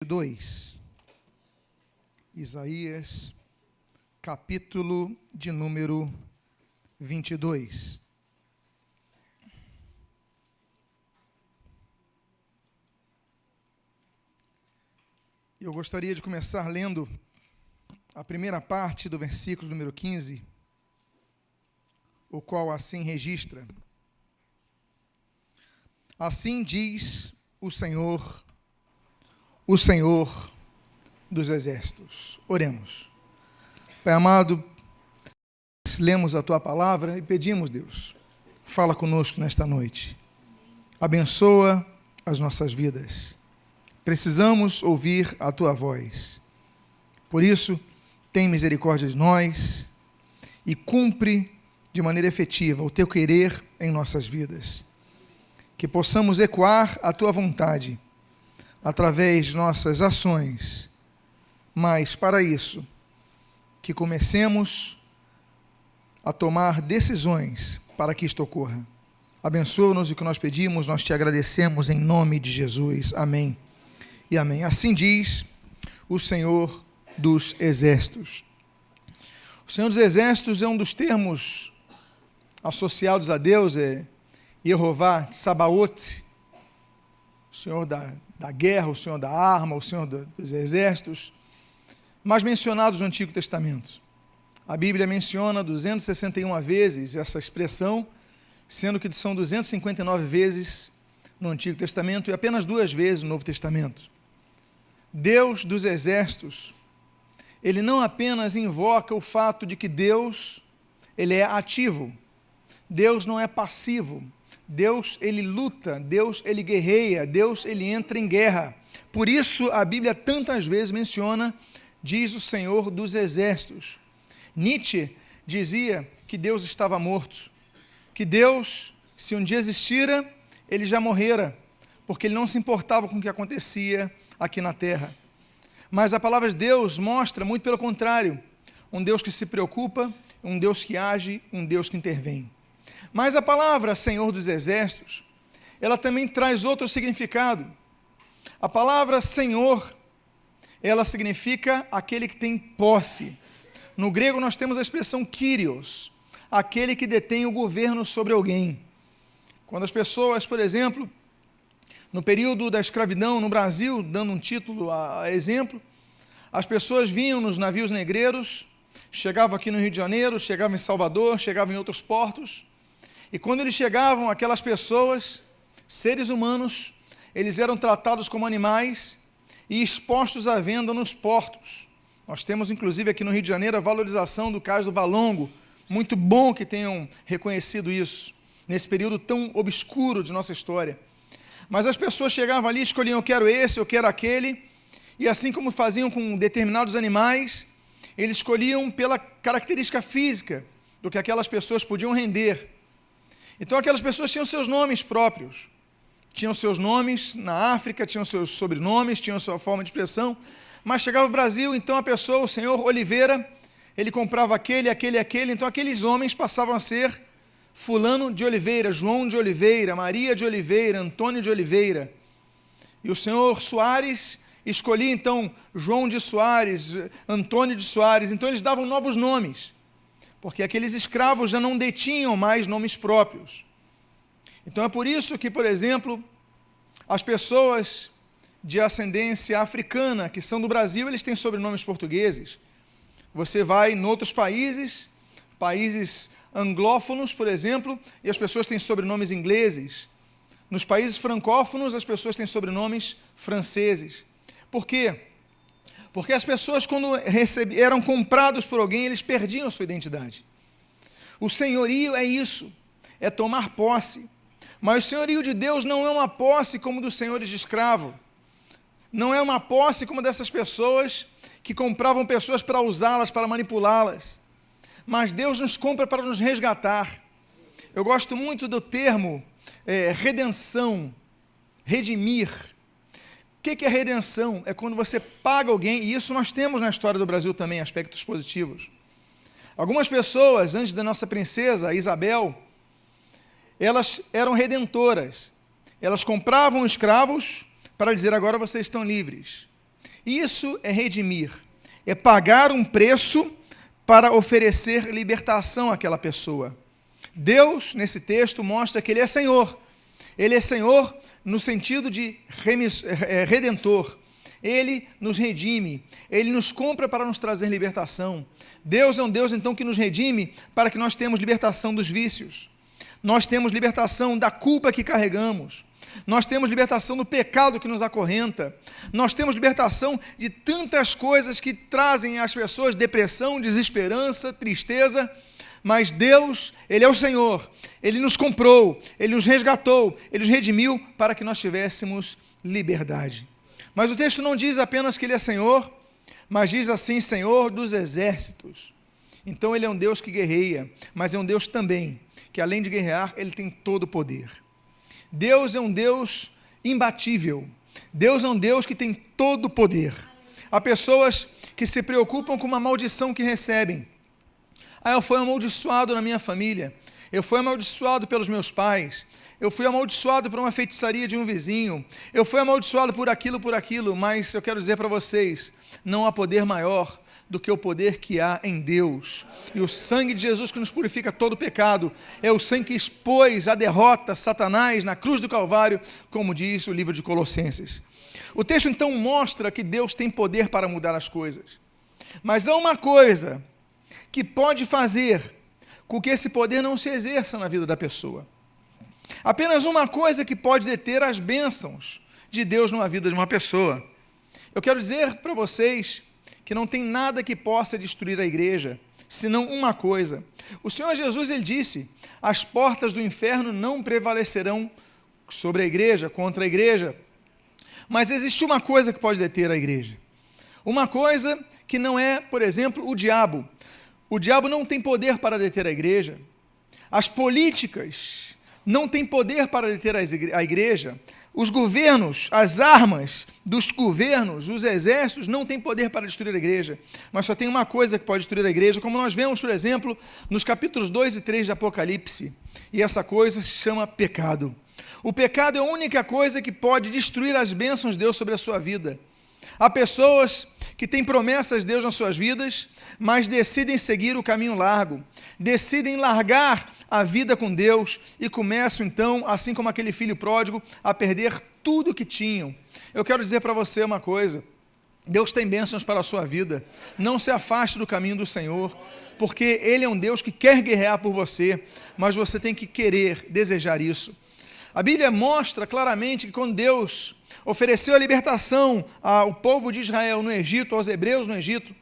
2, Isaías, capítulo de número 22. Eu gostaria de começar lendo a primeira parte do versículo número 15, o qual assim registra: Assim diz o Senhor dos exércitos. Oremos. Pai amado, lemos a Tua palavra e pedimos, Deus, fala conosco nesta noite. Abençoa as nossas vidas. Precisamos ouvir a Tua voz. Por isso, tem misericórdia de nós e cumpre de maneira efetiva o Teu querer em nossas vidas. Que possamos ecoar a Tua vontade através de nossas ações, mas para isso, que comecemos a tomar decisões para que isto ocorra. Abençoa-nos o que nós pedimos, nós te agradecemos em nome de Jesus. Amém e amém. Assim diz o Senhor dos Exércitos. O Senhor dos Exércitos é um dos termos associados a Deus, é Jeová Tsabaoth, o Senhor da guerra, o Senhor da arma, o Senhor dos exércitos, mais mencionados no Antigo Testamento. A Bíblia menciona 261 vezes essa expressão, sendo que são 259 vezes no Antigo Testamento e apenas 2 vezes no Novo Testamento. Deus dos exércitos, ele não apenas invoca o fato de que Deus, ele é ativo, Deus não é passivo. Deus, ele luta, Deus, ele guerreia, Deus, ele entra em guerra. Por isso, a Bíblia tantas vezes menciona, diz o Senhor dos Exércitos. Nietzsche dizia que Deus estava morto, que Deus, se um dia existira, ele já morrera, porque ele não se importava com o que acontecia aqui na terra. Mas a palavra de Deus mostra, muito pelo contrário, um Deus que se preocupa, um Deus que age, um Deus que intervém. Mas a palavra Senhor dos Exércitos, ela também traz outro significado. A palavra Senhor, ela significa aquele que tem posse. No grego nós temos a expressão Kyrios, aquele que detém o governo sobre alguém. Quando as pessoas, por exemplo, no período da escravidão no Brasil, dando um título a exemplo, as pessoas vinham nos navios negreiros, chegavam aqui no Rio de Janeiro, chegavam em Salvador, chegavam em outros portos. E quando eles chegavam, aquelas pessoas, seres humanos, eles eram tratados como animais e expostos à venda nos portos. Nós temos, inclusive, aqui no Rio de Janeiro, a valorização do cais do Valongo. Muito bom que tenham reconhecido isso, nesse período tão obscuro de nossa história. Mas as pessoas chegavam ali, escolhiam, eu quero esse, eu quero aquele, e assim como faziam com determinados animais, eles escolhiam pela característica física do que aquelas pessoas podiam render. Então aquelas pessoas tinham seus nomes próprios, tinham seus nomes na África, tinham seus sobrenomes, tinham sua forma de expressão, mas chegava ao Brasil, então a pessoa, o senhor Oliveira, ele comprava aquele, então aqueles homens passavam a ser fulano de Oliveira, João de Oliveira, Maria de Oliveira, Antônio de Oliveira. E o senhor Soares escolhia então João de Soares, Antônio de Soares, então eles davam novos nomes, porque aqueles escravos já não detinham mais nomes próprios. Então é por isso que, por exemplo, as pessoas de ascendência africana, que são do Brasil, eles têm sobrenomes portugueses. Você vai em outros países anglófonos, por exemplo, e as pessoas têm sobrenomes ingleses. Nos países francófonos, as pessoas têm sobrenomes franceses. Por quê? Porque as pessoas, quando eram comprados por alguém, eles perdiam a sua identidade. O senhorio é isso, é tomar posse. Mas o senhorio de Deus não é uma posse como dos senhores de escravo. Não é uma posse como dessas pessoas que compravam pessoas para usá-las, para manipulá-las. Mas Deus nos compra para nos resgatar. Eu gosto muito do termo redenção, redimir. O que é redenção? É quando você paga alguém, e isso nós temos na história do Brasil também, aspectos positivos. Algumas pessoas, antes da nossa princesa Isabel, elas eram redentoras. Elas compravam escravos para dizer, agora vocês estão livres. Isso é redimir, é pagar um preço para oferecer libertação àquela pessoa. Deus, nesse texto, mostra que Ele é Senhor. Ele é Senhor no sentido de redentor. Ele nos redime, Ele nos compra para nos trazer libertação. Deus é um Deus, então, que nos redime para que nós tenhamos libertação dos vícios. Nós temos libertação da culpa que carregamos. Nós temos libertação do pecado que nos acorrenta. Nós temos libertação de tantas coisas que trazem às pessoas depressão, desesperança, tristeza. Mas Deus, Ele é o Senhor. Ele nos comprou, Ele nos resgatou, Ele nos redimiu para que nós tivéssemos liberdade. Mas o texto não diz apenas que Ele é Senhor, mas diz assim, Senhor dos exércitos. Então Ele é um Deus que guerreia, mas é um Deus também, que além de guerrear, Ele tem todo o poder. Deus é um Deus imbatível. Deus é um Deus que tem todo o poder. Há pessoas que se preocupam com uma maldição que recebem. Eu fui amaldiçoado na minha família. Eu fui amaldiçoado pelos meus pais. Eu fui amaldiçoado por uma feitiçaria de um vizinho. Eu fui amaldiçoado por aquilo. Mas eu quero dizer para vocês, não há poder maior do que o poder que há em Deus. E o sangue de Jesus que nos purifica todo o pecado é o sangue que expôs a derrota Satanás na cruz do Calvário, como diz o livro de Colossenses. O texto então mostra que Deus tem poder para mudar as coisas. Mas há uma coisa que pode fazer com que esse poder não se exerça na vida da pessoa. Apenas uma coisa que pode deter as bênçãos de Deus numa vida de uma pessoa. Eu quero dizer para vocês que não tem nada que possa destruir a igreja, senão uma coisa. O Senhor Jesus, Ele disse, as portas do inferno não prevalecerão sobre a igreja, contra a igreja. Mas existe uma coisa que pode deter a igreja. Uma coisa que não é, por exemplo, o diabo. O diabo não tem poder para deter a igreja. As políticas não têm poder para deter a igreja. Os governos, as armas dos governos, os exércitos não têm poder para destruir a igreja. Mas só tem uma coisa que pode destruir a igreja, como nós vemos, por exemplo, nos capítulos 2 e 3 de Apocalipse. E essa coisa se chama pecado. O pecado é a única coisa que pode destruir as bênçãos de Deus sobre a sua vida. Há pessoas que têm promessas de Deus nas suas vidas, mas decidem seguir o caminho largo, decidem largar a vida com Deus e começam então, assim como aquele filho pródigo, a perder tudo que tinham. Eu quero dizer para você uma coisa, Deus tem bênçãos para a sua vida, não se afaste do caminho do Senhor, porque Ele é um Deus que quer guerrear por você, mas você tem que querer, desejar isso. A Bíblia mostra claramente que quando Deus ofereceu a libertação ao povo de Israel no Egito, aos hebreus no Egito,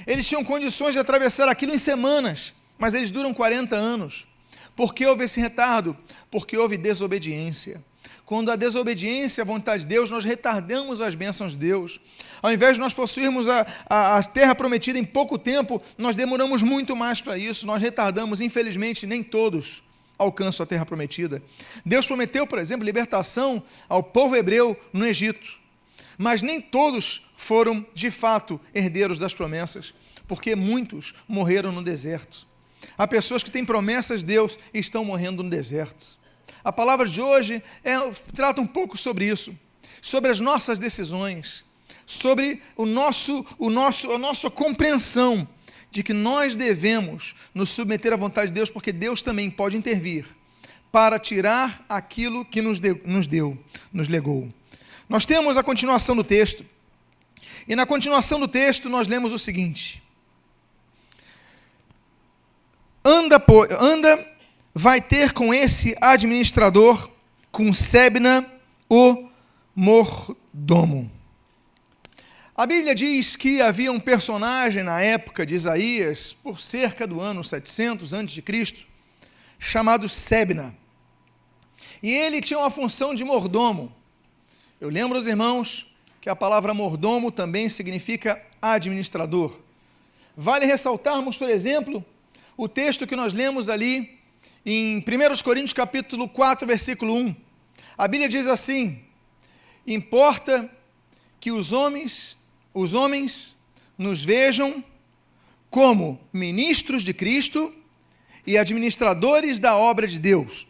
eles tinham condições de atravessar aquilo em semanas, mas eles duram 40 anos. Por que houve esse retardo? Porque houve desobediência. Quando há desobediência à vontade de Deus, nós retardamos as bênçãos de Deus. Ao invés de nós possuirmos a terra prometida em pouco tempo, nós demoramos muito mais para isso, nós retardamos, infelizmente, nem todos alcançam a terra prometida. Deus prometeu, por exemplo, libertação ao povo hebreu no Egito, mas nem todos foram, de fato, herdeiros das promessas, porque muitos morreram no deserto. Há pessoas que têm promessas de Deus e estão morrendo no deserto. A palavra de hoje trata um pouco sobre isso, sobre as nossas decisões, sobre a nossa compreensão de que nós devemos nos submeter à vontade de Deus, porque Deus também pode intervir para tirar aquilo que nos legou. Nós temos a continuação do texto, e na continuação do texto nós lemos o seguinte: anda, vai ter com esse administrador, com Sebna, o mordomo. A Bíblia diz que havia um personagem na época de Isaías, por cerca do ano 700 a.C., chamado Sebna. E ele tinha uma função de mordomo. Eu lembro aos irmãos que a palavra mordomo também significa administrador. Vale ressaltarmos, por exemplo, o texto que nós lemos ali em 1 Coríntios capítulo 4, versículo 1. A Bíblia diz assim: importa que os homens nos vejam como ministros de Cristo e administradores da obra de Deus.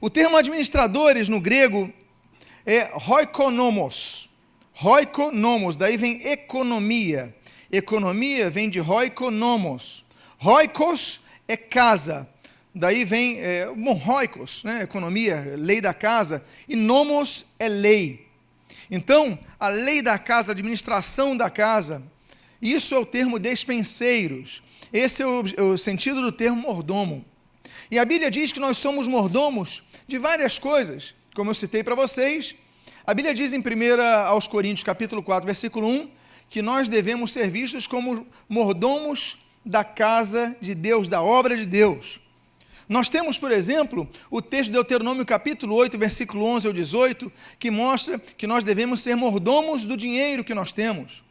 O termo administradores no grego é oikonomos. Roikonomos, daí vem economia. Economia vem de roikonomos. Roikos é casa. Daí vem, roikos, né? Economia, lei da casa. E nomos é lei. Então, a lei da casa, a administração da casa, isso é o termo despenseiros. Esse é o sentido do termo mordomo. E a Bíblia diz que nós somos mordomos de várias coisas. Como eu citei para vocês, a Bíblia diz em 1 aos Coríntios, capítulo 4, versículo 1, que nós devemos ser vistos como mordomos da casa de Deus, da obra de Deus. Nós temos, por exemplo, o texto de Deuteronômio, capítulo 8, versículo 11 ao 18, que mostra que nós devemos ser mordomos do dinheiro que nós temos.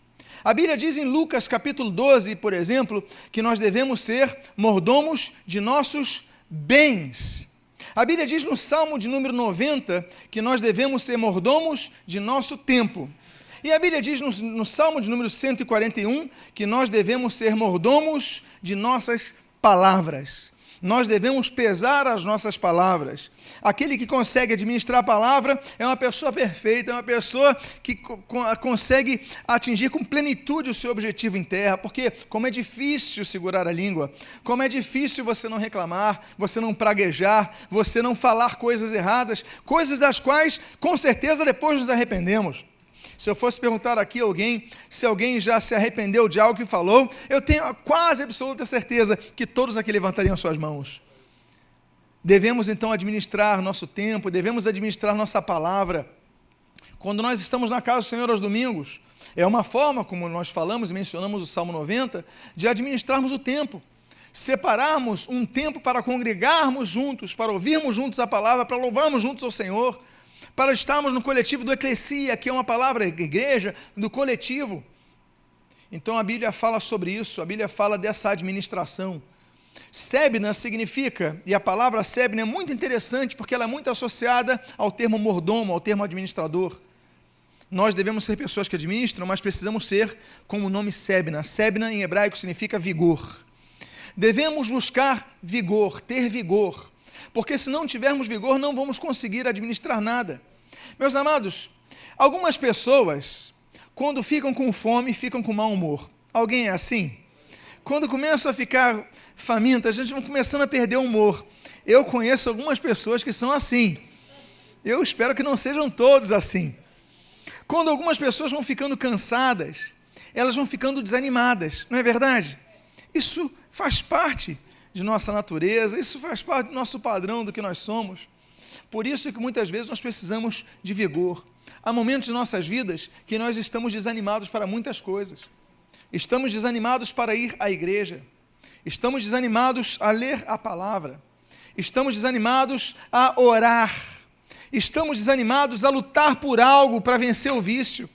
A Bíblia diz em Lucas, capítulo 12, por exemplo, que nós devemos ser mordomos de nossos bens. A Bíblia diz no Salmo de número 90 que nós devemos ser mordomos de nosso tempo. E a Bíblia diz no Salmo de número 141 que nós devemos ser mordomos de nossas palavras. Nós devemos pesar as nossas palavras. Aquele que consegue administrar a palavra é uma pessoa perfeita, é uma pessoa que consegue atingir com plenitude o seu objetivo em terra, porque como é difícil segurar a língua, como é difícil você não reclamar, você não praguejar, você não falar coisas erradas, coisas das quais, com certeza, depois nos arrependemos. Se eu fosse perguntar aqui a alguém, se alguém já se arrependeu de algo que falou, eu tenho a quase absoluta certeza que todos aqui levantariam suas mãos. Devemos então administrar nosso tempo, devemos administrar nossa palavra. Quando nós estamos na casa do Senhor aos domingos, é uma forma, como nós falamos e mencionamos o Salmo 90, de administrarmos o tempo. Separarmos um tempo para congregarmos juntos, para ouvirmos juntos a palavra, para louvarmos juntos ao Senhor, para estarmos no coletivo do eclesia, que é uma palavra, igreja, do coletivo. Então a Bíblia fala sobre isso, a Bíblia fala dessa administração. Sebna significa, e a palavra sebna é muito interessante, porque ela é muito associada ao termo mordomo, ao termo administrador. Nós devemos ser pessoas que administram, mas precisamos ser como o nome sebna. Sebna em hebraico significa vigor. Devemos buscar vigor, ter vigor. Porque se não tivermos vigor, não vamos conseguir administrar nada. Meus amados, algumas pessoas, quando ficam com fome, ficam com mau humor. Alguém é assim? Quando começam a ficar famintas, a gente vai começando a perder o humor. Eu conheço algumas pessoas que são assim. Eu espero que não sejam todos assim. Quando algumas pessoas vão ficando cansadas, elas vão ficando desanimadas, não é verdade? Isso faz parte de nossa natureza, isso faz parte do nosso padrão, do que nós somos. Por isso que muitas vezes nós precisamos de vigor. Há momentos em nossas vidas que nós estamos desanimados para muitas coisas. Estamos desanimados para ir à igreja. Estamos desanimados a ler a palavra. Estamos desanimados a orar. Estamos desanimados a lutar por algo para vencer o vício.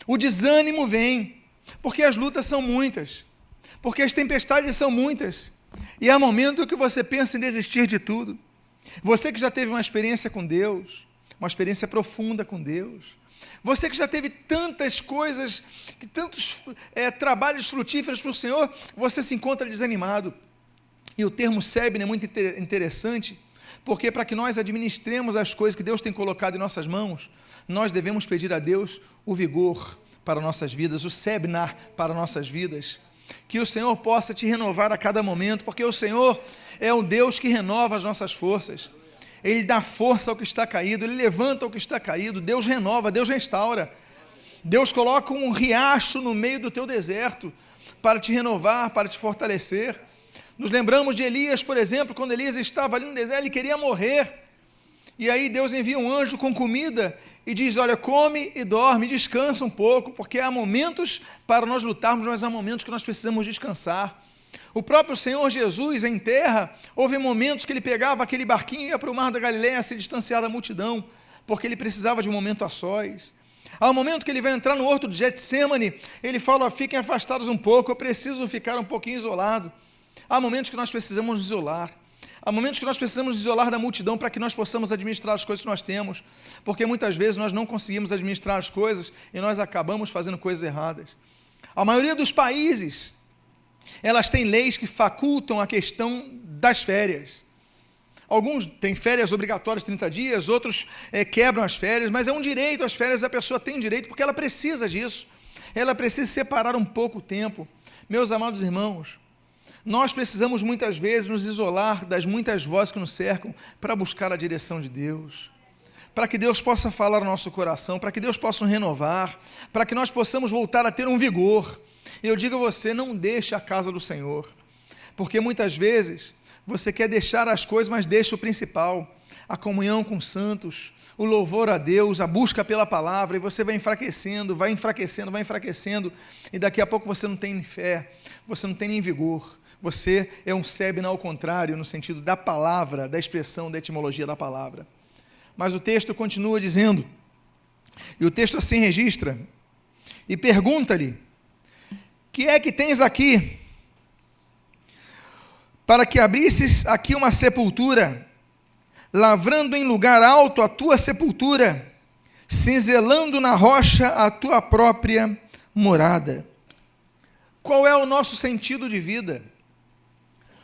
O desânimo vem, porque as lutas são muitas, porque as tempestades são muitas. E há momento que você pensa em desistir de tudo. Você que já teve uma experiência com Deus, uma experiência profunda com Deus, você que já teve tantas coisas, tantos trabalhos frutíferos para o Senhor, você se encontra desanimado. E o termo sebna é muito interessante, porque para que nós administremos as coisas que Deus tem colocado em nossas mãos, nós devemos pedir a Deus o vigor para nossas vidas, o sebna para nossas vidas. Que o Senhor possa te renovar a cada momento, porque o Senhor é o Deus que renova as nossas forças. Ele dá força ao que está caído, Ele levanta o que está caído, Deus renova, Deus restaura. Deus coloca um riacho no meio do teu deserto para te renovar, para te fortalecer. Nos lembramos de Elias, por exemplo, quando Elias estava ali no deserto, ele queria morrer. E aí Deus envia um anjo com comida e diz, olha, come e dorme, descansa um pouco, porque há momentos para nós lutarmos, mas há momentos que nós precisamos descansar. O próprio Senhor Jesus, em terra, houve momentos que ele pegava aquele barquinho e ia para o mar da Galileia, se distanciar da multidão, porque ele precisava de um momento a sós. Há um momento que ele vai entrar no horto de Getsêmani, ele fala, fiquem afastados um pouco, eu preciso ficar um pouquinho isolado. Há momentos que nós precisamos nos isolar. Há momentos que nós precisamos nos isolar da multidão para que nós possamos administrar as coisas que nós temos, porque muitas vezes nós não conseguimos administrar as coisas e nós acabamos fazendo coisas erradas. A maioria dos países, elas têm leis que facultam a questão das férias. Alguns têm férias obrigatórias 30 dias, outros quebram as férias, mas é um direito, as férias a pessoa tem direito, porque ela precisa disso. Ela precisa separar um pouco o tempo. Meus amados irmãos, nós precisamos muitas vezes nos isolar das muitas vozes que nos cercam para buscar a direção de Deus, para que Deus possa falar no nosso coração, para que Deus possa nos renovar, para que nós possamos voltar a ter um vigor. E eu digo a você, não deixe a casa do Senhor, porque muitas vezes você quer deixar as coisas, mas deixa o principal, a comunhão com os santos, o louvor a Deus, a busca pela palavra, e você vai enfraquecendo, e daqui a pouco você não tem nem fé, você não tem nem vigor, você é um Sebna ao contrário, no sentido da palavra, da expressão, da etimologia da palavra. Mas o texto continua dizendo, e o texto assim registra, e pergunta-lhe, que é que tens aqui? Para que abrisses aqui uma sepultura, lavrando em lugar alto a tua sepultura, cinzelando na rocha a tua própria morada. Qual é o nosso sentido de vida?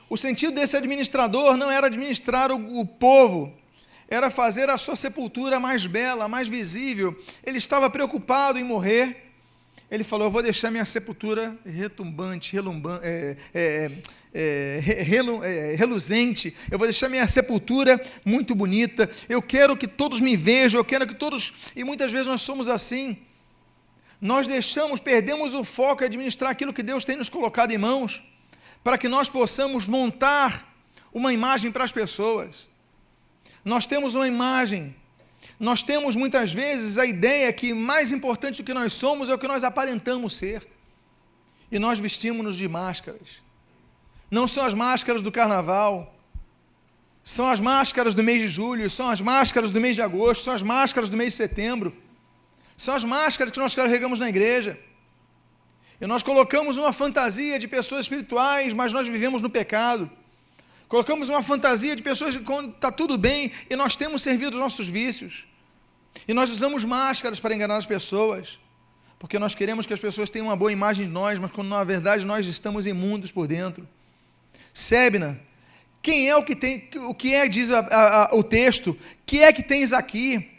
O sentido desse administrador não era administrar o povo, era fazer a sua sepultura mais bela, mais visível. Ele estava preocupado em morrer. Ele falou, eu vou deixar minha sepultura retumbante, reluzente, eu vou deixar minha sepultura muito bonita, eu quero que todos me vejam, eu quero que todos... E muitas vezes nós somos assim, nós perdemos o foco em administrar aquilo que Deus tem nos colocado em mãos, para que nós possamos montar uma imagem para as pessoas. Nós temos uma imagem, nós temos muitas vezes a ideia que mais importante do que nós somos é o que nós aparentamos ser. E nós vestimos-nos de máscaras. Não são as máscaras do carnaval, são as máscaras do mês de julho, são as máscaras do mês de agosto, são as máscaras do mês de setembro, são as máscaras que nós carregamos na igreja. E nós colocamos uma fantasia de pessoas espirituais, mas nós vivemos no pecado. Colocamos uma fantasia de pessoas quando está tudo bem e nós temos servido os nossos vícios. E nós usamos máscaras para enganar as pessoas, porque nós queremos que as pessoas tenham uma boa imagem de nós, mas quando na verdade nós estamos imundos por dentro. Sebna, quem é o que tem, o que é, diz o texto, que é que tens aqui?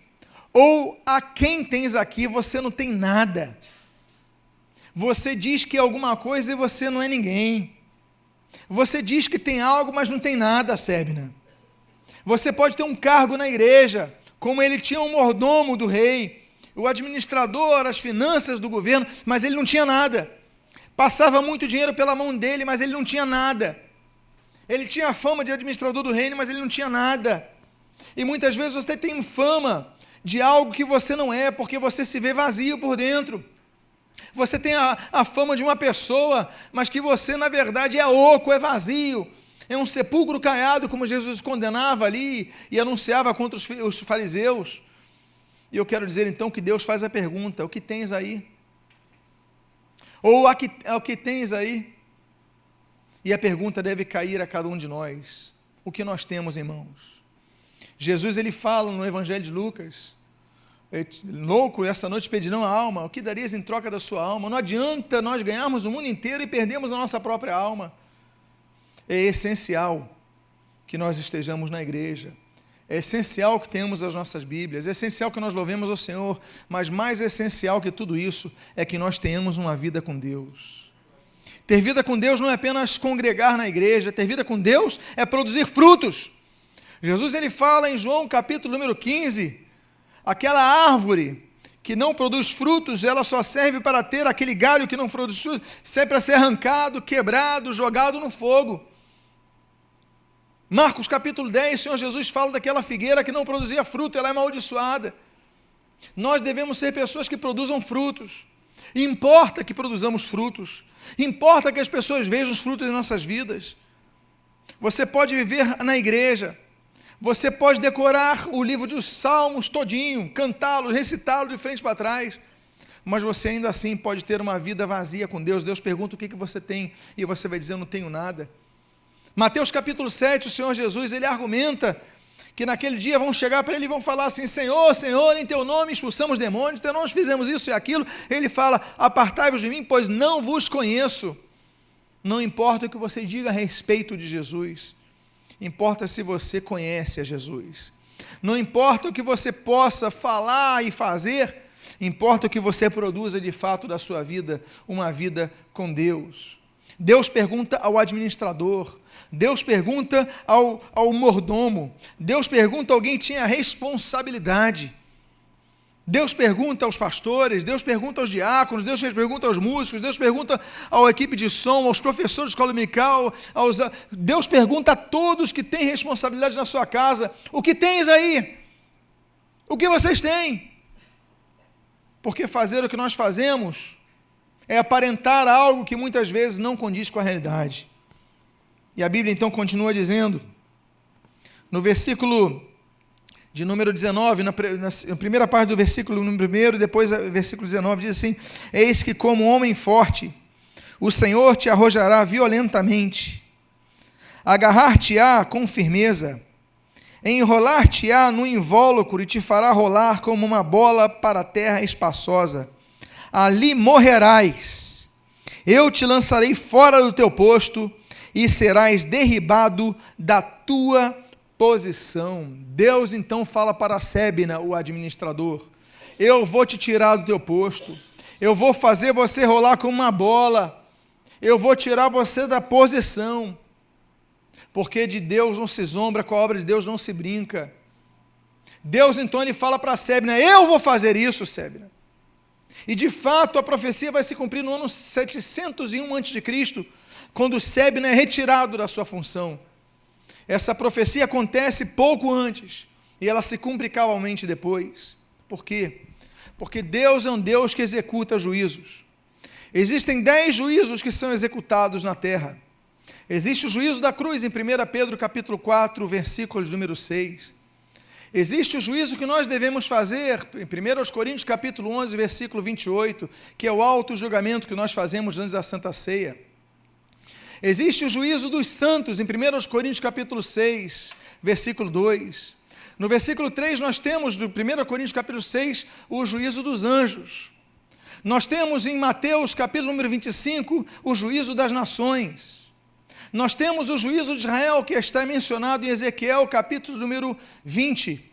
Ou a quem tens aqui? Você não tem nada. Você diz que é alguma coisa e você não é ninguém. Você diz que tem algo, mas não tem nada, Sebna. Você pode ter um cargo na igreja, como ele tinha um mordomo do rei, o administrador, as finanças do governo, mas ele não tinha nada. Passava muito dinheiro pela mão dele, mas ele não tinha nada. Ele tinha a fama de administrador do reino, mas ele não tinha nada. E muitas vezes você tem fama de algo que você não é, porque você se vê vazio por dentro. Você tem a fama de uma pessoa, mas que você, na verdade, é oco, é vazio. É um sepulcro caiado, como Jesus condenava ali e anunciava contra os fariseus. E eu quero dizer, então, que Deus faz a pergunta, o que tens aí? Ou o que tens aí? E a pergunta deve cair a cada um de nós. O que nós temos em mãos? Jesus, ele fala no Evangelho de Lucas, louco, esta noite pedirão a alma, o que darias em troca da sua alma? Não adianta nós ganharmos o mundo inteiro e perdermos a nossa própria alma. É essencial que nós estejamos na igreja, é essencial que tenhamos as nossas Bíblias, é essencial que nós louvemos ao Senhor, mas mais essencial que tudo isso é que nós tenhamos uma vida com Deus. Ter vida com Deus não é apenas congregar na igreja, ter vida com Deus é produzir frutos. Jesus, ele fala em João capítulo número 15, aquela árvore que não produz frutos, ela só serve para ter aquele galho que não produz frutos, serve para ser arrancado, quebrado, jogado no fogo. Marcos capítulo 10, o Senhor Jesus fala daquela figueira que não produzia fruto, ela é amaldiçoada. Nós devemos ser pessoas que produzam frutos. Importa que produzamos frutos, importa que as pessoas vejam os frutos em nossas vidas. Você pode viver na igreja, você pode decorar o livro dos Salmos todinho, cantá-lo, recitá-lo de frente para trás, mas você ainda assim pode ter uma vida vazia com Deus. Deus pergunta o que você tem, e você vai dizer, eu não tenho nada. Mateus capítulo 7, o Senhor Jesus, ele argumenta que naquele dia vão chegar para ele e vão falar assim, Senhor, Senhor, em teu nome expulsamos demônios, em teu nome fizemos isso e aquilo. Ele fala, apartai-vos de mim, pois não vos conheço. Não importa o que você diga a respeito de Jesus, importa se você conhece a Jesus. Não importa o que você possa falar e fazer, importa o que você produza de fato da sua vida, uma vida com Deus. Deus pergunta ao administrador, Deus pergunta ao mordomo, Deus pergunta a alguém que tinha responsabilidade. Deus pergunta aos pastores, Deus pergunta aos diáconos, Deus pergunta aos músicos, Deus pergunta à equipe de som, aos professores de escola dominical, Deus pergunta a todos que têm responsabilidade na sua casa: o que tens aí? O que vocês têm? Porque fazer o que nós fazemos é aparentar algo que muitas vezes não condiz com a realidade. E a Bíblia então continua dizendo, no versículo de número 19, na primeira parte do versículo número 1, depois versículo 19, diz assim: eis que como homem forte, o Senhor te arrojará violentamente, agarrar-te-á com firmeza, enrolar-te-á no invólucro e te fará rolar como uma bola para a terra espaçosa. Ali morrerás, eu te lançarei fora do teu posto e serás derribado da tua posição. Deus então fala para Sébina, o administrador: eu vou te tirar do teu posto, eu vou fazer você rolar como uma bola, eu vou tirar você da posição, porque de Deus não se zombra, com a obra de Deus não se brinca. Deus então ele fala para Sébina: eu vou fazer isso, Sébina. E de fato a profecia vai se cumprir no ano 701 a.C., quando Sébina é retirado da sua função. Essa profecia acontece pouco antes, e ela se cumpre cabalmente depois. Por quê? Porque Deus é um Deus que executa juízos. Existem 10 juízos que são executados na terra. Existe o juízo da cruz, em 1 Pedro capítulo 4, versículo número 6. Existe o juízo que nós devemos fazer, em 1 Coríntios capítulo 11, versículo 28, que é o alto julgamento que nós fazemos antes da Santa Ceia. Existe o juízo dos santos, em 1 Coríntios capítulo 6, versículo 2. No versículo 3, nós temos, do 1 Coríntios capítulo 6, o juízo dos anjos. Nós temos em Mateus capítulo número 25, o juízo das nações. Nós temos o juízo de Israel, que está mencionado em Ezequiel capítulo número 20.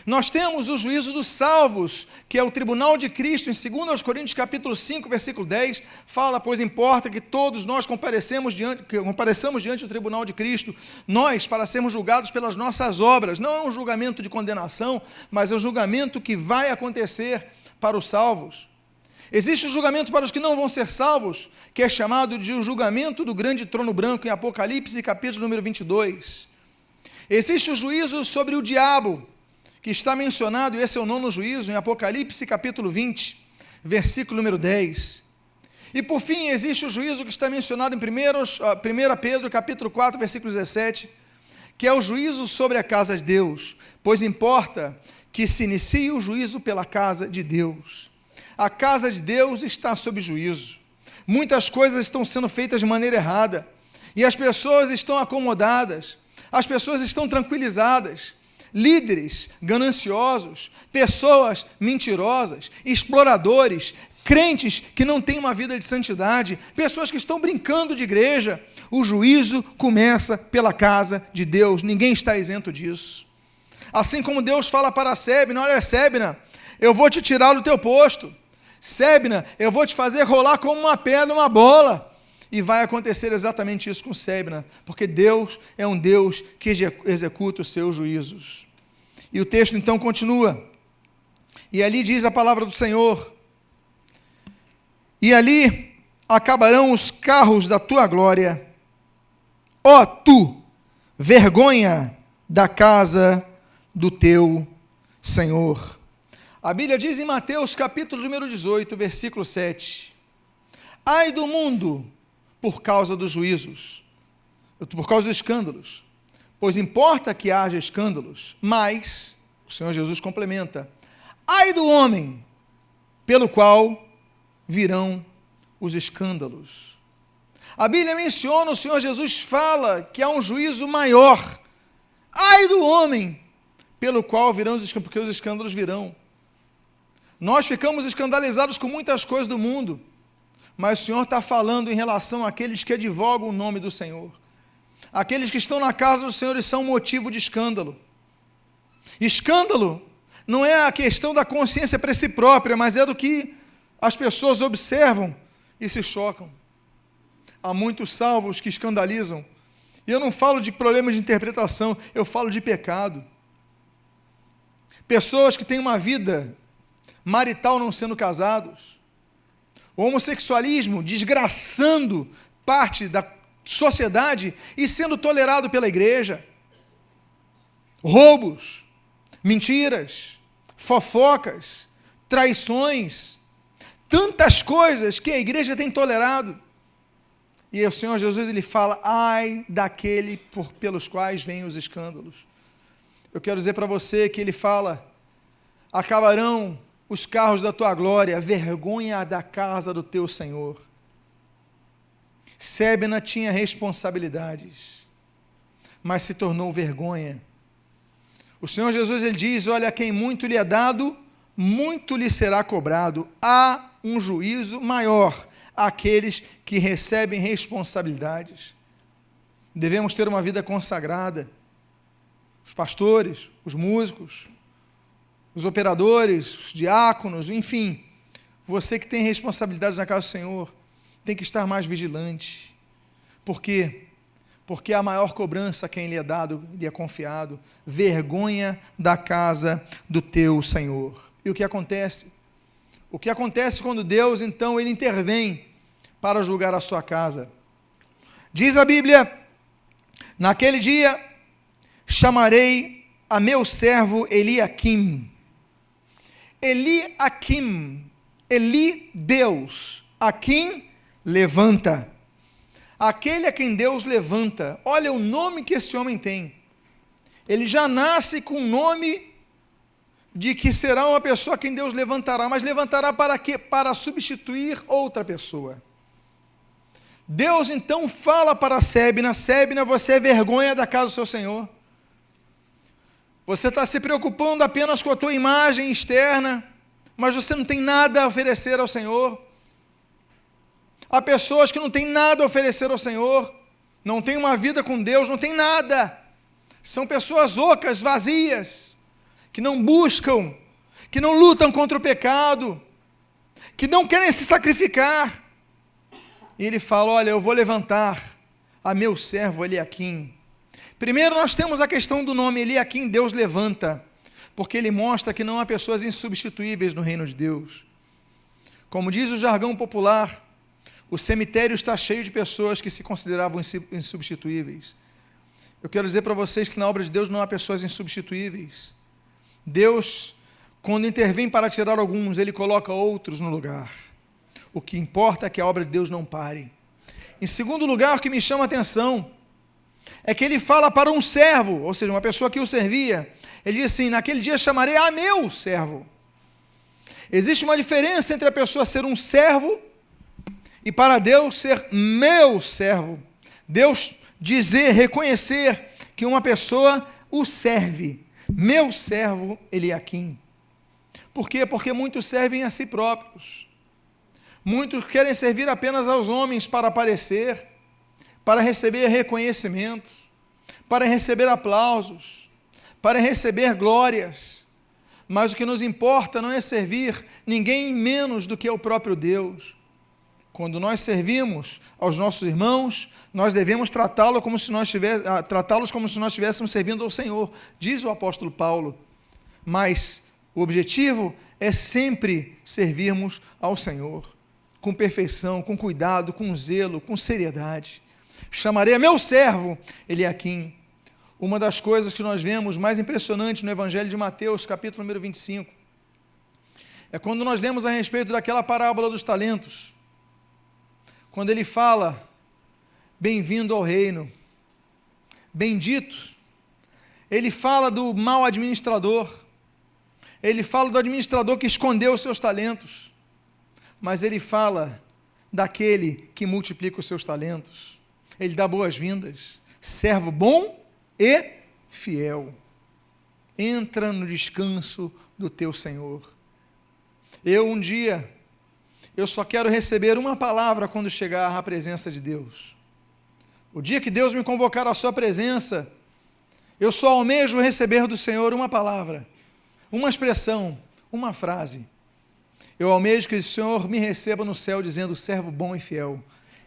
Nós temos o juízo dos salvos, que é o tribunal de Cristo, em 2 Coríntios capítulo 5, versículo 10, fala: pois importa que todos nós compareçamos diante do tribunal de Cristo, nós, para sermos julgados pelas nossas obras. Não é um julgamento de condenação, mas é um julgamento que vai acontecer para os salvos. Existe o julgamento para os que não vão ser salvos, que é chamado de o julgamento do grande trono branco, em Apocalipse capítulo número 22. Existe o juízo sobre o diabo, que está mencionado, e esse é o 9º juízo, em Apocalipse capítulo 20, versículo número 10. E por fim, existe o juízo que está mencionado em 1 Pedro capítulo 4, versículo 17, que é o juízo sobre a casa de Deus, pois importa que se inicie o juízo pela casa de Deus. A casa de Deus está sob juízo. Muitas coisas estão sendo feitas de maneira errada, e as pessoas estão acomodadas, as pessoas estão tranquilizadas. Líderes gananciosos, pessoas mentirosas, exploradores, crentes que não têm uma vida de santidade, pessoas que estão brincando de igreja. O juízo começa pela casa de Deus, ninguém está isento disso. Assim como Deus fala para Sébina: olha, Sébina, eu vou te tirar do teu posto. Sébina, eu vou te fazer rolar como uma pedra, uma bola. E vai acontecer exatamente isso com Sébina, porque Deus é um Deus que executa os seus juízos. E o texto então continua, e ali diz a palavra do Senhor: e ali acabarão os carros da tua glória, ó tu, vergonha da casa do teu Senhor. A Bíblia diz em Mateus capítulo número 18, versículo 7, ai do mundo por causa dos juízos, por causa dos escândalos, pois importa que haja escândalos, mas, o Senhor Jesus complementa, ai do homem pelo qual virão os escândalos. A Bíblia menciona, o Senhor Jesus fala que há um juízo maior, ai do homem pelo qual virão os escândalos, porque os escândalos virão. Nós ficamos escandalizados com muitas coisas do mundo, mas o Senhor está falando em relação àqueles que advogam o nome do Senhor, Aqueles que estão na casa do Senhor e são motivo de escândalo. Escândalo não é a questão da consciência para si própria, mas é do que as pessoas observam e se chocam. Há muitos salvos que escandalizam. E eu não falo de problemas de interpretação, eu falo de pecado. Pessoas que têm uma vida marital não sendo casados. O homossexualismo desgraçando parte da sociedade e sendo tolerado pela igreja. Roubos, mentiras, fofocas, traições, tantas coisas que a igreja tem tolerado. E o Senhor Jesus, ele fala, ai daquele pelos quais vêm os escândalos. Eu quero dizer para você que ele fala, acabarão os carros da tua glória, vergonha da casa do teu Senhor. Sébina tinha responsabilidades, mas se tornou vergonha. O Senhor Jesus, ele diz, olha, quem muito lhe é dado, muito lhe será cobrado. Há um juízo maior àqueles que recebem responsabilidades. Devemos ter uma vida consagrada. Os pastores, os músicos, os operadores, os diáconos, enfim, você que tem responsabilidades na casa do Senhor, tem que estar mais vigilante. Por quê? Porque a maior cobrança a quem lhe é dado, lhe é confiado, vergonha da casa do teu Senhor. E o que acontece? O que acontece quando Deus, então, ele intervém para julgar a sua casa? Diz a Bíblia, naquele dia chamarei a meu servo Eliaquim. Eliaquim, Eli, Deus, Aquim, levanta. Aquele a quem Deus levanta. Olha o nome que esse homem tem. Ele já nasce com o nome de que será uma pessoa a quem Deus levantará, mas levantará para quê? Para substituir outra pessoa. Deus então fala para Sébina, Sébina, você é vergonha da casa do seu Senhor. Você está se preocupando apenas com a tua imagem externa, mas você não tem nada a oferecer ao Senhor. Há pessoas que não têm nada a oferecer ao Senhor, não têm uma vida com Deus, não têm nada. São pessoas ocas, vazias, que não buscam, que não lutam contra o pecado, que não querem se sacrificar. E ele fala, olha, eu vou levantar a meu servo Eliaquim. Primeiro nós temos a questão do nome Eliaquim, Deus levanta, porque ele mostra que não há pessoas insubstituíveis no reino de Deus. Como diz o jargão popular, o cemitério está cheio de pessoas que se consideravam insubstituíveis. Eu quero dizer para vocês que na obra de Deus não há pessoas insubstituíveis. Deus, quando intervém para tirar alguns, ele coloca outros no lugar. O que importa é que a obra de Deus não pare. Em segundo lugar, o que me chama a atenção é que ele fala para um servo, ou seja, uma pessoa que o servia. Ele diz assim, naquele dia chamarei a meu servo. Existe uma diferença entre a pessoa ser um servo e para Deus ser meu servo. Deus dizer, reconhecer que uma pessoa o serve. Meu servo Eliaquim. Por quê? Porque muitos servem a si próprios. Muitos querem servir apenas aos homens para aparecer, para receber reconhecimento, para receber aplausos, para receber glórias. Mas o que nos importa não é servir ninguém menos do que o próprio Deus. Quando nós servimos aos nossos irmãos, nós devemos tratá-los como se nós estivéssemos servindo ao Senhor, diz o apóstolo Paulo. Mas o objetivo é sempre servirmos ao Senhor, com perfeição, com cuidado, com zelo, com seriedade. Chamarei a meu servo Eliaquim. Uma das coisas que nós vemos mais impressionante no Evangelho de Mateus, capítulo número 25, é quando nós lemos a respeito daquela parábola dos talentos. Quando ele fala, bem-vindo ao reino, bendito, ele fala do mau administrador, ele fala do administrador que escondeu os seus talentos, mas ele fala daquele que multiplica os seus talentos, ele dá boas-vindas, servo bom e fiel, entra no descanso do teu Senhor. Eu só quero receber uma palavra quando chegar à presença de Deus. O dia que Deus me convocar à sua presença, eu só almejo receber do Senhor uma palavra, uma expressão, uma frase. Eu almejo que o Senhor me receba no céu dizendo: servo bom e fiel,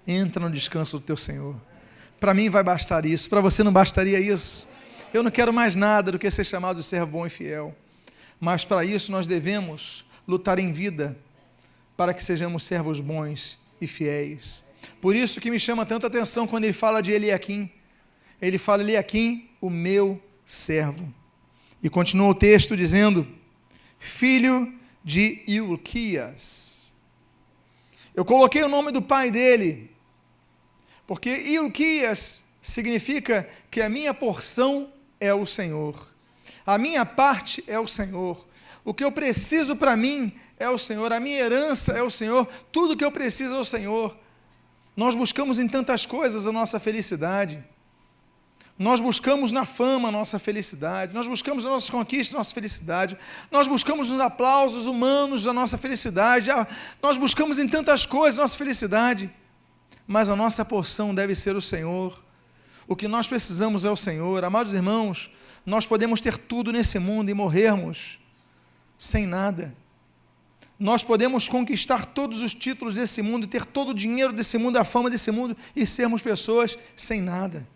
entra no descanso do teu Senhor. Para mim vai bastar isso, para você não bastaria isso? Eu não quero mais nada do que ser chamado de servo bom e fiel. Mas para isso nós devemos lutar em vida, para que sejamos servos bons e fiéis. Por isso que me chama tanta atenção quando ele fala de Eliaquim. Ele fala: Eliaquim, o meu servo. E continua o texto dizendo: filho de Ilquias. Eu coloquei o nome do pai dele, porque Ilquias significa que a minha porção é o Senhor. A minha parte é o Senhor. O que eu preciso para mim é o Senhor. A minha herança é o Senhor. Tudo que eu preciso é o Senhor. Nós buscamos em tantas coisas a nossa felicidade. Nós buscamos na fama a nossa felicidade. Nós buscamos nas nossas conquistas a nossa felicidade. Nós buscamos nos aplausos humanos a nossa felicidade. Nós buscamos em tantas coisas a nossa felicidade. Mas a nossa porção deve ser o Senhor. O que nós precisamos é o Senhor. Amados irmãos, nós podemos ter tudo nesse mundo e morrermos sem nada. Nós podemos conquistar todos os títulos desse mundo, ter todo o dinheiro desse mundo, a fama desse mundo, e sermos pessoas sem nada.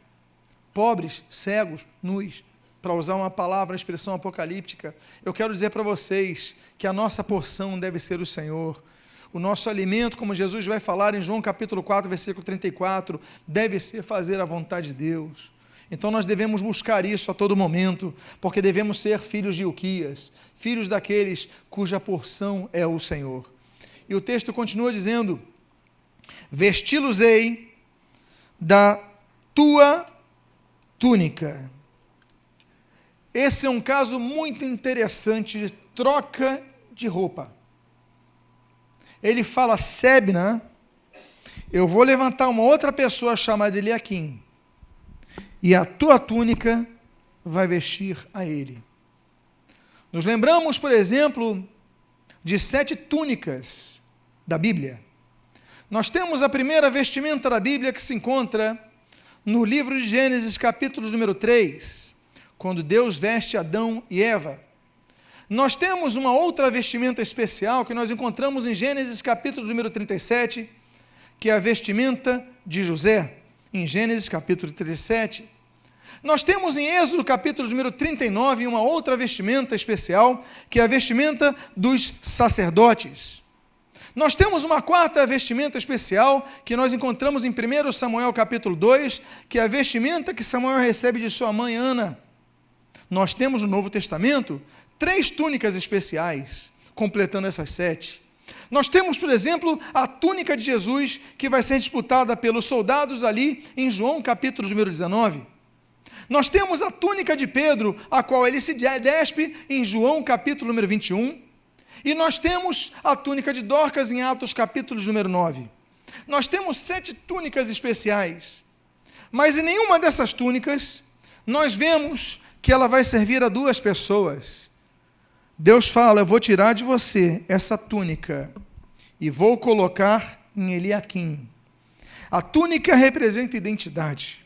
Pobres, cegos, nus. Para usar uma palavra, uma expressão apocalíptica, eu quero dizer para vocês que a nossa porção deve ser o Senhor. O nosso alimento, como Jesus vai falar em João capítulo 4, versículo 34, deve ser fazer a vontade de Deus. Então nós devemos buscar isso a todo momento, porque devemos ser filhos de Ilquias, filhos daqueles cuja porção é o Senhor. E o texto continua dizendo: vesti-los-ei da tua túnica. Esse é um caso muito interessante de troca de roupa. Ele fala: Sebna, eu vou levantar uma outra pessoa chamada Eliaquim, e a tua túnica vai vestir a ele. Nos lembramos, por exemplo, de 7 túnicas da Bíblia. Nós temos a primeira vestimenta da Bíblia, que se encontra no livro de Gênesis, capítulo número 3, quando Deus veste Adão e Eva. Nós temos uma outra vestimenta especial que nós encontramos em Gênesis, capítulo número 37, que é a vestimenta de José, em Gênesis, capítulo 37. Nós temos em Êxodo, capítulo número 39, uma outra vestimenta especial, que é a vestimenta dos sacerdotes. Nós temos uma quarta vestimenta especial, que nós encontramos em 1 Samuel, capítulo 2, que é a vestimenta que Samuel recebe de sua mãe Ana. Nós temos no Novo Testamento 3 túnicas especiais, completando essas 7. Nós temos, por exemplo, a túnica de Jesus, que vai ser disputada pelos soldados ali em João, capítulo número 19. Nós temos a túnica de Pedro, a qual ele se despe em João, capítulo número 21. E nós temos a túnica de Dorcas em Atos, capítulo número 9. Nós temos 7 túnicas especiais. Mas em nenhuma dessas túnicas, nós vemos que ela vai servir a 2 pessoas. Deus fala: eu vou tirar de você essa túnica e vou colocar em Eliaquim. A túnica representa identidade.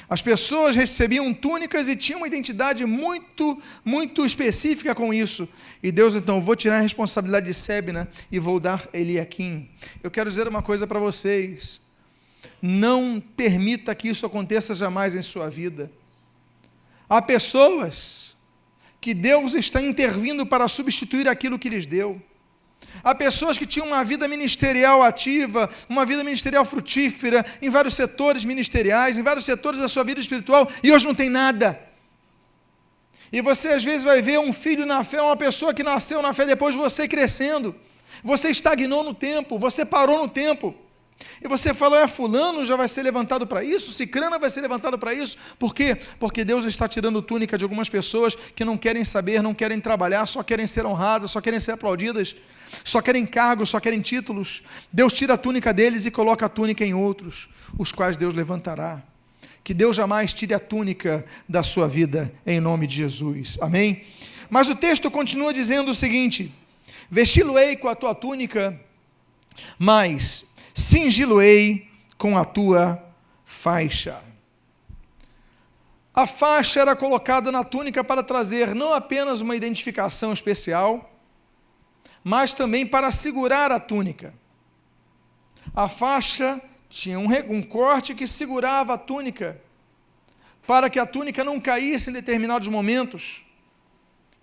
As pessoas recebiam túnicas e tinham uma identidade muito, muito específica com isso. E Deus, então, vou tirar a responsabilidade de Sebna e vou dar Eliaquim. Eu quero dizer uma coisa para vocês: não permita que isso aconteça jamais em sua vida. Há pessoas que Deus está intervindo para substituir aquilo que lhes deu. Há pessoas que tinham uma vida ministerial ativa, uma vida ministerial frutífera, em vários setores ministeriais, em vários setores da sua vida espiritual, e hoje não tem nada. E você às vezes vai ver um filho na fé, uma pessoa que nasceu na fé depois de você crescendo. Você estagnou no tempo, você parou no tempo. E você fala: fulano já vai ser levantado para isso, cicrana vai ser levantado para isso. Por quê? Porque Deus está tirando túnica de algumas pessoas que não querem saber, não querem trabalhar, só querem ser honradas, só querem ser aplaudidas, só querem cargos, só querem títulos. Deus tira a túnica deles e coloca a túnica em outros, os quais Deus levantará. Que Deus jamais tire a túnica da sua vida, em nome de Jesus. Amém? Mas o texto continua dizendo o seguinte: vesti-lo-ei com a tua túnica, mas cingi-lo-ei com a tua faixa. A faixa era colocada na túnica para trazer não apenas uma identificação especial, mas também para segurar a túnica. A faixa tinha um corte que segurava a túnica, para que a túnica não caísse em determinados momentos.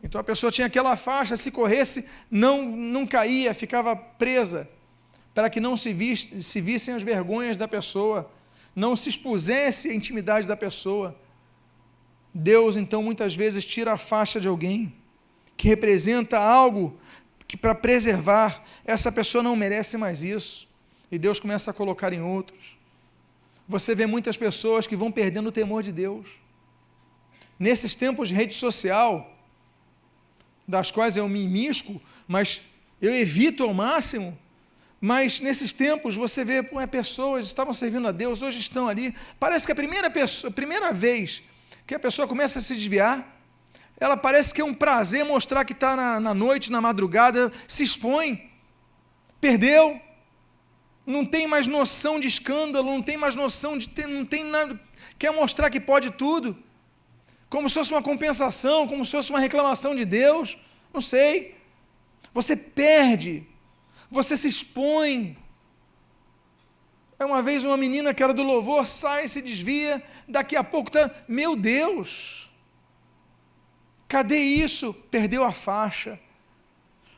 Então a pessoa tinha aquela faixa, se corresse, não caía, ficava presa, para que não se vissem as vergonhas da pessoa, não se expusesse a intimidade da pessoa. Deus, então, muitas vezes tira a faixa de alguém, que representa algo que, para preservar, essa pessoa não merece mais isso, e Deus começa a colocar em outros. Você vê muitas pessoas que vão perdendo o temor de Deus. Nesses tempos de rede social, das quais eu me imisco, mas eu evito ao máximo, mas nesses tempos você vê pessoas estavam servindo a Deus, hoje estão ali, parece que a primeira vez que a pessoa começa a se desviar, ela parece que é um prazer mostrar que está na noite, na madrugada, se expõe, perdeu, não tem mais noção de escândalo, não tem mais noção de não tem nada, quer mostrar que pode tudo, como se fosse uma compensação, como se fosse uma reclamação de Deus, não sei, você perde, você se expõe. Uma vez uma menina que era do louvor, sai, se desvia, daqui a pouco está, meu Deus, cadê isso? Perdeu a faixa,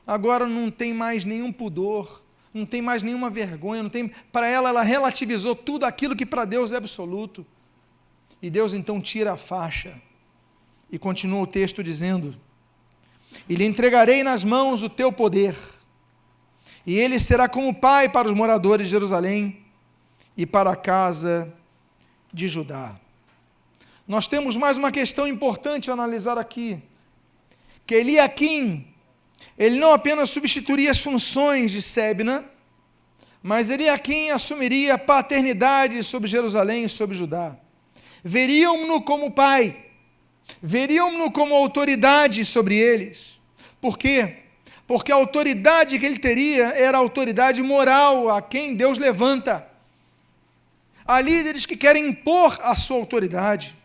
agora não tem mais nenhum pudor, não tem mais nenhuma vergonha, para ela relativizou tudo aquilo que para Deus é absoluto, e Deus então tira a faixa, e continua o texto dizendo, e lhe entregarei nas mãos o teu poder, e ele será como pai para os moradores de Jerusalém, e para a casa de Judá. Nós temos mais uma questão importante a analisar aqui, que Eliaquim, ele não apenas substituiria as funções de Sebna, mas Eliaquim assumiria a paternidade sobre Jerusalém e sobre Judá. Veriam-no como pai, veriam-no como autoridade sobre eles. Por quê? Porque a autoridade que ele teria era a autoridade moral a quem Deus levanta. Há líderes que querem impor a sua autoridade.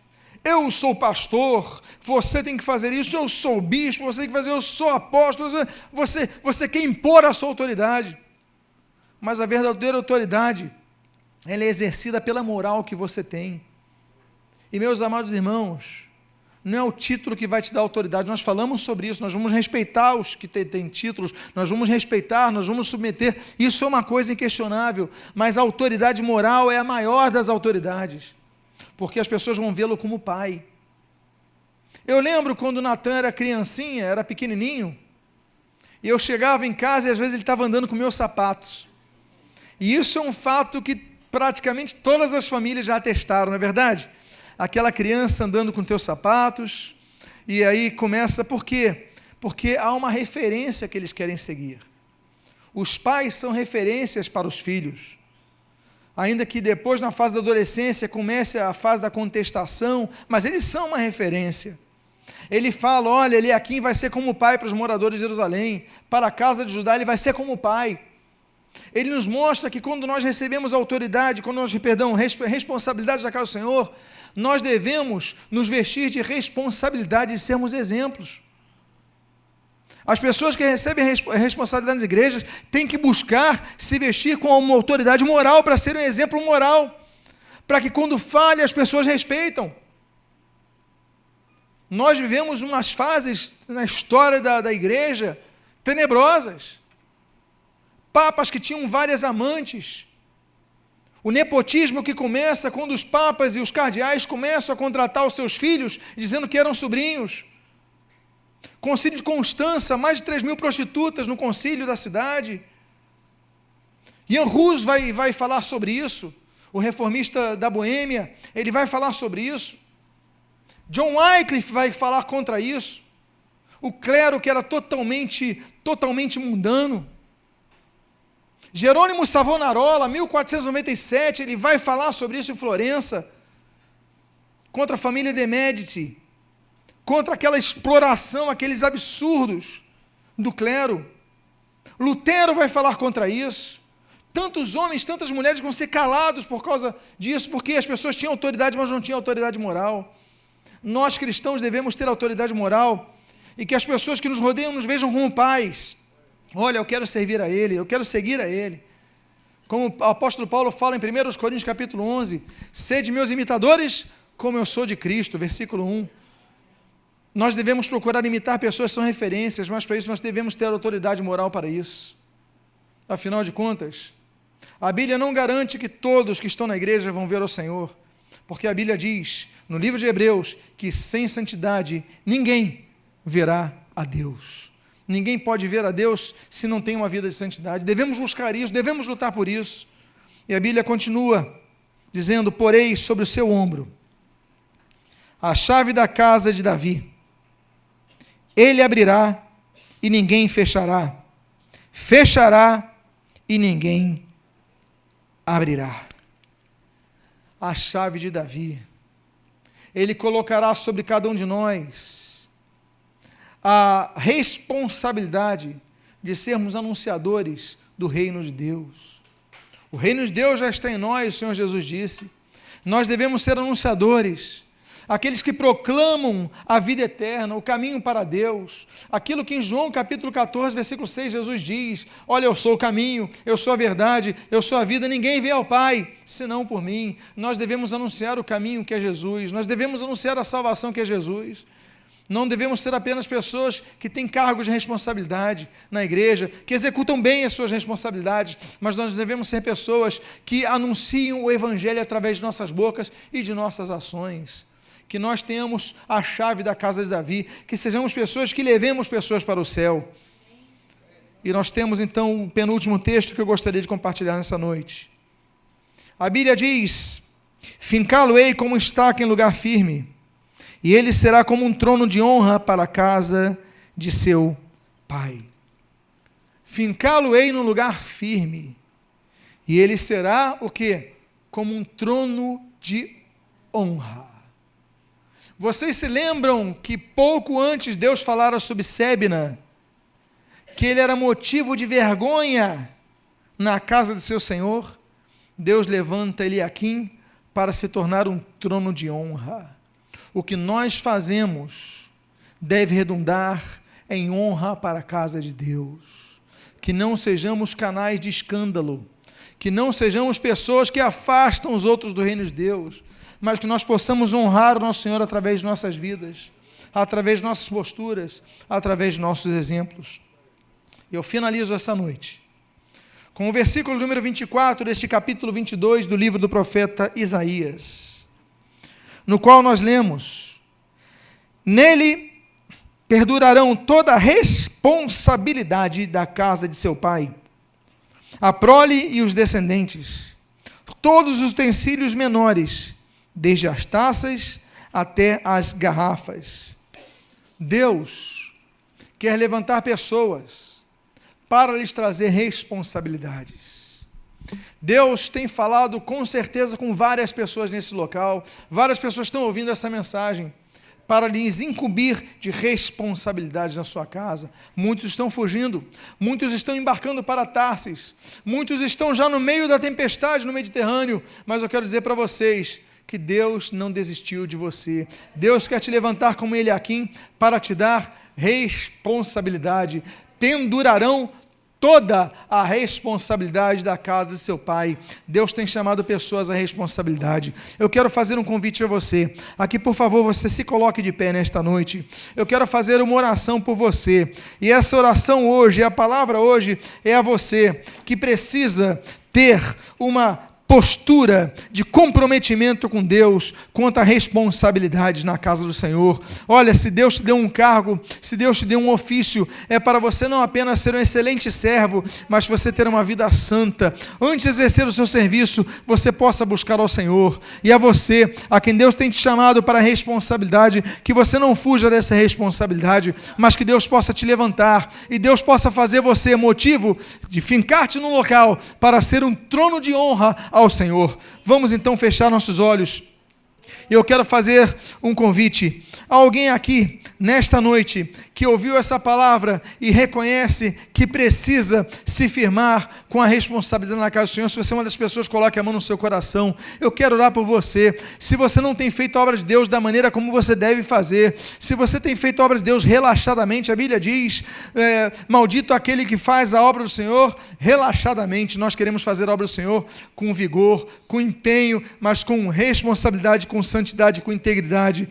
Eu sou pastor, você tem que fazer isso, eu sou bispo, você tem que fazer, eu sou apóstolo, você quer impor a sua autoridade. Mas a verdadeira autoridade, ela é exercida pela moral que você tem. E meus amados irmãos, não é o título que vai te dar autoridade, nós falamos sobre isso, nós vamos respeitar os que têm títulos, nós vamos respeitar, nós vamos submeter, isso é uma coisa inquestionável, mas a autoridade moral é a maior das autoridades, porque as pessoas vão vê-lo como pai. Eu lembro quando Natan era criancinha, era pequenininho, e eu chegava em casa e às vezes ele estava andando com meus sapatos, e isso é um fato que praticamente todas as famílias já atestaram, não é verdade? Aquela criança andando com teus sapatos, e aí começa, por quê? Porque há uma referência que eles querem seguir. Os pais são referências para os filhos, ainda que depois na fase da adolescência comece a fase da contestação, mas eles são uma referência. Ele fala, olha, Eliaquim vai ser como pai para os moradores de Jerusalém, para a casa de Judá ele vai ser como pai. Ele nos mostra que quando nós recebemos autoridade, quando nós, responsabilidade da casa do Senhor, nós devemos nos vestir de responsabilidade de sermos exemplos. As pessoas que recebem a responsabilidade das igrejas têm que buscar se vestir com uma autoridade moral para ser um exemplo moral, para que quando falha as pessoas respeitam. Nós vivemos umas fases na história da igreja tenebrosas. Papas que tinham várias amantes. O nepotismo que começa quando os papas e os cardeais começam a contratar os seus filhos, dizendo que eram sobrinhos. Concílio de Constança, mais de 3.000 prostitutas no concílio da cidade. Jan Hus vai falar sobre isso. O reformista da Boêmia, ele vai falar sobre isso. John Wycliffe vai falar contra isso. O clero que era totalmente mundano. Jerônimo Savonarola, 1497, ele vai falar sobre isso em Florença, contra a família de Médici, contra aquela exploração, aqueles absurdos do clero. Lutero vai falar contra isso. Tantos homens, tantas mulheres vão ser calados por causa disso, porque as pessoas tinham autoridade, mas não tinham autoridade moral. Nós, cristãos, devemos ter autoridade moral, e que as pessoas que nos rodeiam nos vejam como pais. Olha, eu quero servir a Ele, eu quero seguir a Ele. Como o apóstolo Paulo fala em 1 Coríntios capítulo 11, sede meus imitadores, como eu sou de Cristo, versículo 1. Nós devemos procurar imitar pessoas que são referências, mas para isso nós devemos ter autoridade moral para isso. Afinal de contas, a Bíblia não garante que todos que estão na igreja vão ver o Senhor, porque a Bíblia diz, no livro de Hebreus, que sem santidade ninguém verá a Deus. Ninguém pode ver a Deus se não tem uma vida de santidade. Devemos buscar isso, devemos lutar por isso. E a Bíblia continua dizendo, porei sobre o seu ombro a chave da casa de Davi. Ele abrirá e ninguém fechará. Fechará e ninguém abrirá. A chave de Davi. Ele colocará sobre cada um de nós a responsabilidade de sermos anunciadores do reino de Deus. O reino de Deus já está em nós, o Senhor Jesus disse. Nós devemos ser anunciadores, aqueles que proclamam a vida eterna, o caminho para Deus, aquilo que em João capítulo 14, versículo 6, Jesus diz, olha, eu sou o caminho, eu sou a verdade, eu sou a vida, ninguém vê ao Pai, senão por mim. Nós devemos anunciar o caminho que é Jesus, nós devemos anunciar a salvação que é Jesus. Não devemos ser apenas pessoas que têm cargos de responsabilidade na igreja, que executam bem as suas responsabilidades, mas nós devemos ser pessoas que anunciam o Evangelho através de nossas bocas e de nossas ações. Que nós tenhamos a chave da casa de Davi, que sejamos pessoas que levemos pessoas para o céu. E nós temos então o penúltimo texto que eu gostaria de compartilhar nessa noite. A Bíblia diz, fincá-lo-ei como estaca em lugar firme, e ele será como um trono de honra para a casa de seu pai. Fincá-lo-ei num lugar firme, e ele será o quê? Como um trono de honra. Vocês se lembram que pouco antes Deus falara sobre Sébina, que ele era motivo de vergonha na casa de seu Senhor? Deus levanta Eliaquim para se tornar um trono de honra. O que nós fazemos deve redundar em honra para a casa de Deus. Que não sejamos canais de escândalo, que não sejamos pessoas que afastam os outros do reino de Deus, mas que nós possamos honrar o nosso Senhor através de nossas vidas, através de nossas posturas, através de nossos exemplos. Eu finalizo essa noite com o versículo número 24 deste capítulo 22 do livro do profeta Isaías, no qual nós lemos, nele perdurarão toda a responsabilidade da casa de seu pai, a prole e os descendentes, todos os utensílios menores, desde as taças até as garrafas. Deus quer levantar pessoas para lhes trazer responsabilidades. Deus tem falado com certeza com várias pessoas nesse local, várias pessoas estão ouvindo essa mensagem, para lhes incumbir de responsabilidades na sua casa. Muitos estão fugindo, muitos estão embarcando para Tarsis, muitos estão já no meio da tempestade no Mediterrâneo, mas eu quero dizer para vocês que Deus não desistiu de você. Deus quer te levantar como Eliaquim para te dar responsabilidade. Pendurarão toda a responsabilidade da casa de seu pai. Deus tem chamado pessoas à responsabilidade. Eu quero fazer um convite a você. Aqui, por favor, você se coloque de pé nesta noite. Eu quero fazer uma oração por você. E essa oração hoje, a palavra hoje, é a você que precisa ter uma postura de comprometimento com Deus quanto a responsabilidades na casa do Senhor. Olha, se Deus te deu um cargo, se Deus te deu um ofício, é para você não apenas ser um excelente servo, mas você ter uma vida santa. Antes de exercer o seu serviço, você possa buscar ao Senhor. E a você, a quem Deus tem te chamado para a responsabilidade, que você não fuja dessa responsabilidade, mas que Deus possa te levantar e Deus possa fazer você motivo de fincar-te num local para ser um trono de honra ao Senhor. Vamos então fechar nossos olhos. Eu quero fazer um convite. Há alguém aqui nesta noite, que ouviu essa palavra e reconhece que precisa se firmar com a responsabilidade na casa do Senhor. Se você é uma das pessoas, coloque a mão no seu coração. Eu quero orar por você. Se você não tem feito a obra de Deus da maneira como você deve fazer, se você tem feito a obra de Deus relaxadamente, a Bíblia diz, maldito aquele que faz a obra do Senhor relaxadamente. Nós queremos fazer a obra do Senhor com vigor, com empenho, mas com responsabilidade, com santidade, com integridade.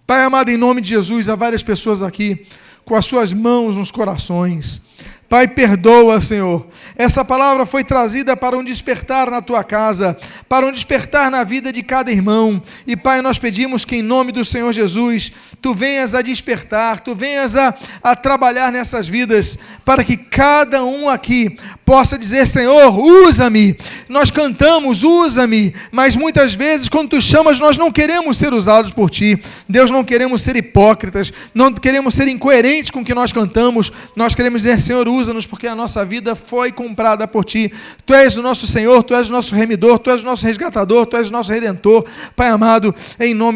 Pai amado, em nome de Jesus, há várias pessoas aqui com as suas mãos nos corações. Pai, perdoa, Senhor. Essa palavra foi trazida para um despertar na tua casa, para um despertar na vida de cada irmão. E, Pai, nós pedimos que em nome do Senhor Jesus, Tu venhas a despertar, Tu venhas a trabalhar nessas vidas, para que cada um aqui possa dizer, Senhor, usa-me. Nós cantamos, usa-me, mas muitas vezes, quando Tu chamas, nós não queremos ser usados por Ti. Deus, não queremos ser hipócritas, não queremos ser incoerentes com o que nós cantamos. Nós queremos dizer, Senhor, usa-nos, porque a nossa vida foi comprada por Ti. Tu és o nosso Senhor, Tu és o nosso remidor, Tu és o nosso resgatador, Tu és o nosso redentor. Pai amado, em nome